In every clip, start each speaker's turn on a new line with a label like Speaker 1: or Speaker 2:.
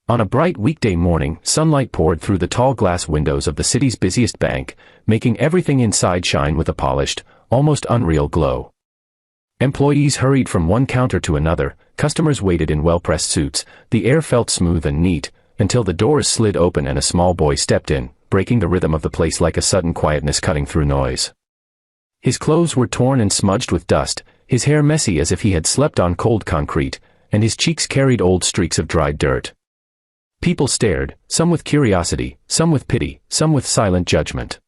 Speaker 1: On a bright weekday morning, sunlight poured through the tall glass windows of the city's busiest bank, making everything inside shine with a polished, almost unreal glow. Employees hurried from one counter to another, customers waited in well-pressed suits, the air felt smooth and neat, until the doors slid open and a small boy stepped in, breaking the rhythm of the place like a sudden quietness cutting through noise. His clothes were torn and smudged with dust, his hair messy as if he had slept on cold concrete, and his cheeks carried old streaks of dried dirt. People stared, some with curiosity, some with pity, some with silent judgment.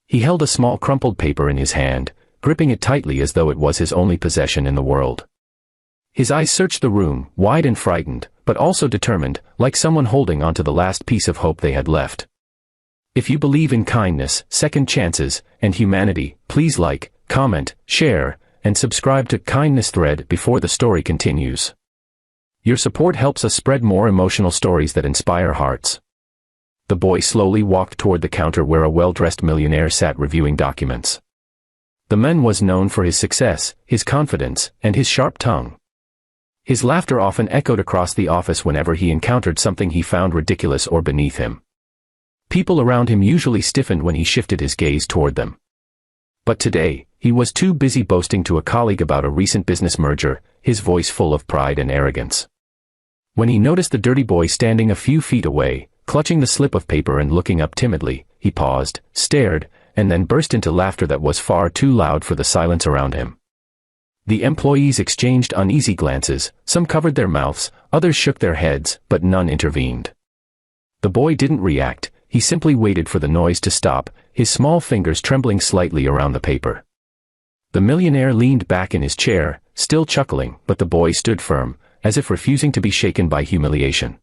Speaker 1: He held a small crumpled paper in his hand, gripping it tightly as though it was his only possession in the world. His eyes searched the room, wide and frightened, but also determined, like someone holding onto the last piece of hope they had left. If you believe in kindness, second chances, and humanity, please like, comment, share, and subscribe to Kindness Thread before the story continues. Your support helps us spread more emotional stories that inspire hearts. The boy slowly walked toward the counter where a well-dressed millionaire sat reviewing documents. The man was known for his success, his confidence, and his sharp tongue. His laughter often echoed across the office whenever he encountered something he found ridiculous or beneath him. People around him usually stiffened when he shifted his gaze toward them. But today, he was too busy boasting to a colleague about a recent business merger, his voice full of pride and arrogance. When he noticed the dirty boy standing a few feet away, clutching the slip of paper and looking up timidly, he paused, stared, and then burst into laughter that was far too loud for the silence around him. The employees exchanged uneasy glances, some covered their mouths, others shook their heads, but none intervened. The boy didn't react, he simply waited for the noise to stop, his small fingers trembling slightly around the paper. The millionaire leaned back in his chair, still chuckling, but the boy stood firm, as if refusing to be shaken by humiliation.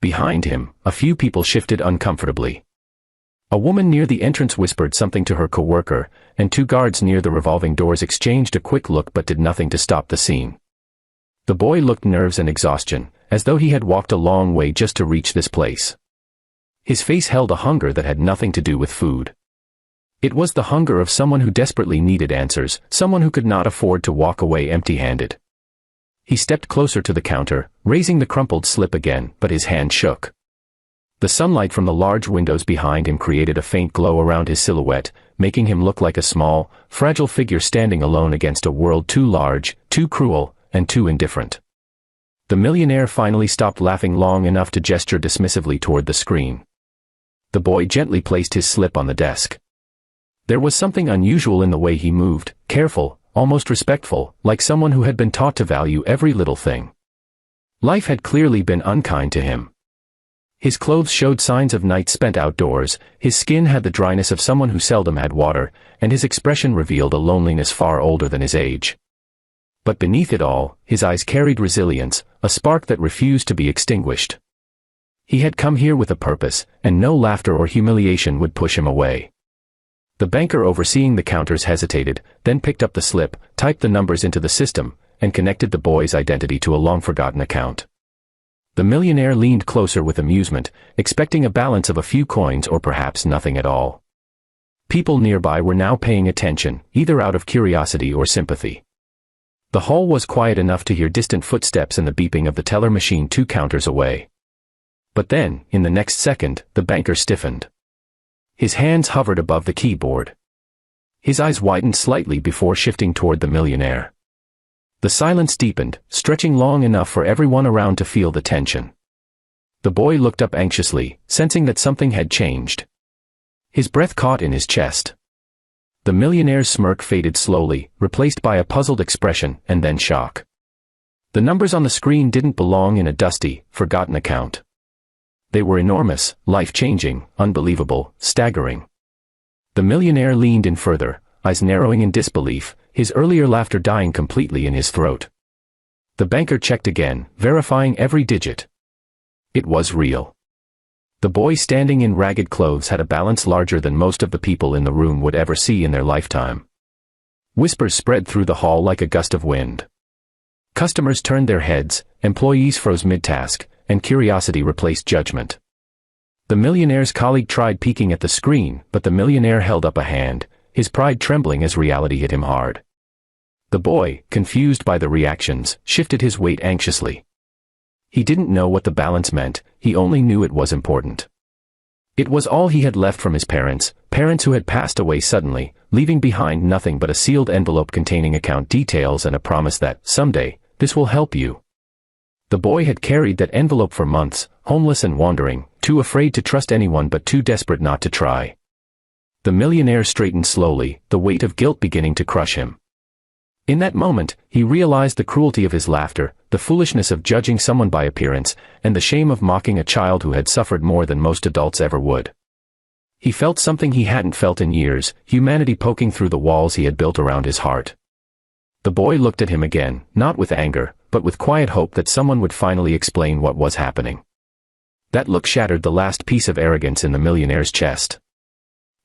Speaker 1: Behind him, a few people shifted uncomfortably. A woman near the entrance whispered something to her coworker, and two guards near the revolving doors exchanged a quick look but did nothing to stop the scene. The boy looked nerves and exhaustion, as though he had walked a long way just to reach this place. His face held a hunger that had nothing to do with food. It was the hunger of someone who desperately needed answers, someone who could not afford to walk away empty-handed. He stepped closer to the counter, raising the crumpled slip again, but his hand shook. The sunlight from the large windows behind him created a faint glow around his silhouette, making him look like a small, fragile figure standing alone against a world too large, too cruel, and too indifferent. The millionaire finally stopped laughing long enough to gesture dismissively toward the screen. The boy gently placed his slip on the desk. There was something unusual in the way he moved, careful, almost respectful, like someone who had been taught to value every little thing. Life had clearly been unkind to him. His clothes showed signs of nights spent outdoors, his skin had the dryness of someone who seldom had water, and his expression revealed a loneliness far older than his age. But beneath it all, his eyes carried resilience, a spark that refused to be extinguished. He had come here with a purpose, and no laughter or humiliation would push him away. The banker overseeing the counters hesitated, then picked up the slip, typed the numbers into the system, and connected the boy's identity to a long-forgotten account. The millionaire leaned closer with amusement, expecting a balance of a few coins or perhaps nothing at all. People nearby were now paying attention, either out of curiosity or sympathy. The hall was quiet enough to hear distant footsteps and the beeping of the teller machine 2 counters away. But then, in the next second, the banker stiffened. His hands hovered above the keyboard. His eyes widened slightly before shifting toward the millionaire. The silence deepened, stretching long enough for everyone around to feel the tension. The boy looked up anxiously, sensing that something had changed. His breath caught in his chest. The millionaire's smirk faded slowly, replaced by a puzzled expression, and then shock. The numbers on the screen didn't belong in a dusty, forgotten account. They were enormous, life-changing, unbelievable, staggering. The millionaire leaned in further, eyes narrowing in disbelief, his earlier laughter dying completely in his throat. The banker checked again, verifying every digit. It was real. The boy standing in ragged clothes had a balance larger than most of the people in the room would ever see in their lifetime. Whispers spread through the hall like a gust of wind. Customers turned their heads, employees froze mid-task, and curiosity replaced judgment. The millionaire's colleague tried peeking at the screen, but the millionaire held up a hand, his pride trembling as reality hit him hard. The boy, confused by the reactions, shifted his weight anxiously. He didn't know what the balance meant, he only knew it was important. It was all he had left from his parents, parents who had passed away suddenly, leaving behind nothing but a sealed envelope containing account details and a promise that, someday, this will help you. The boy had carried that envelope for months, homeless and wandering, too afraid to trust anyone but too desperate not to try. The millionaire straightened slowly, the weight of guilt beginning to crush him. In that moment, he realized the cruelty of his laughter, the foolishness of judging someone by appearance, and the shame of mocking a child who had suffered more than most adults ever would. He felt something he hadn't felt in years, humanity poking through the walls he had built around his heart. The boy looked at him again, not with anger, but with quiet hope that someone would finally explain what was happening. That look shattered the last piece of arrogance in the millionaire's chest.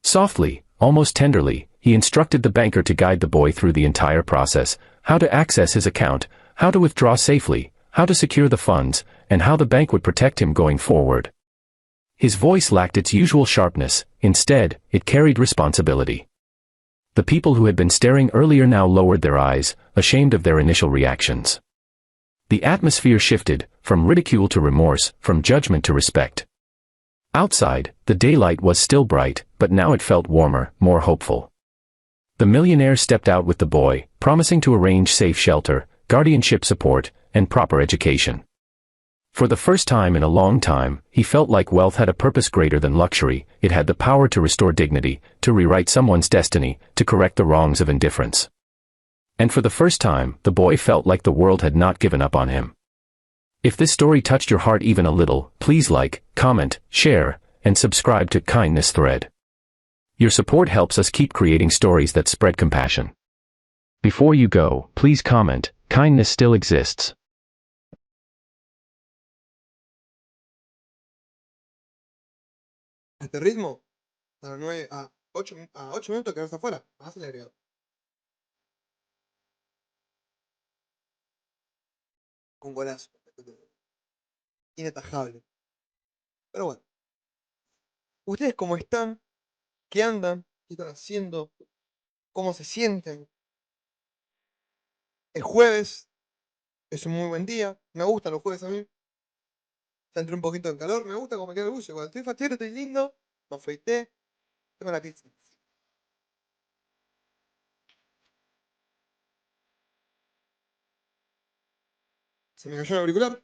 Speaker 1: Softly, almost tenderly, he instructed the banker to guide the boy through the entire process, how to access his account, how to withdraw safely, how to secure the funds, and how the bank would protect him going forward. His voice lacked its usual sharpness, instead, it carried responsibility. The people who had been staring earlier now lowered their eyes, ashamed of their initial reactions. The atmosphere shifted, from ridicule to remorse, from judgment to respect. Outside, the daylight was still bright, but now it felt warmer, more hopeful. The millionaire stepped out with the boy, promising to arrange safe shelter, guardianship support, and proper education. For the first time in a long time, he felt like wealth had a purpose greater than luxury. It had the power to restore dignity, to rewrite someone's destiny, to correct the wrongs of indifference. And for the first time, the boy felt like the world had not given up on him. If this story touched your heart even a little, please like, comment, share, and subscribe to Kindness Thread. Your support helps us keep creating stories that spread compassion. Before you go, please comment, kindness still exists.
Speaker 2: A este ritmo, a 8 minutos quedarse afuera, más acelerado. Un golazo. Inatajable. Pero bueno, ¿ustedes cómo están? ¿Qué andan? ¿Qué están haciendo? ¿Cómo se sienten? El jueves es un muy buen día. Me gustan los jueves a mí. Ya entré un poquito en calor. Me gusta cómo me queda el buzo. Cuando estoy fachero, estoy lindo. Me afeité. Tengo la pizza. Se me cayó el auricular.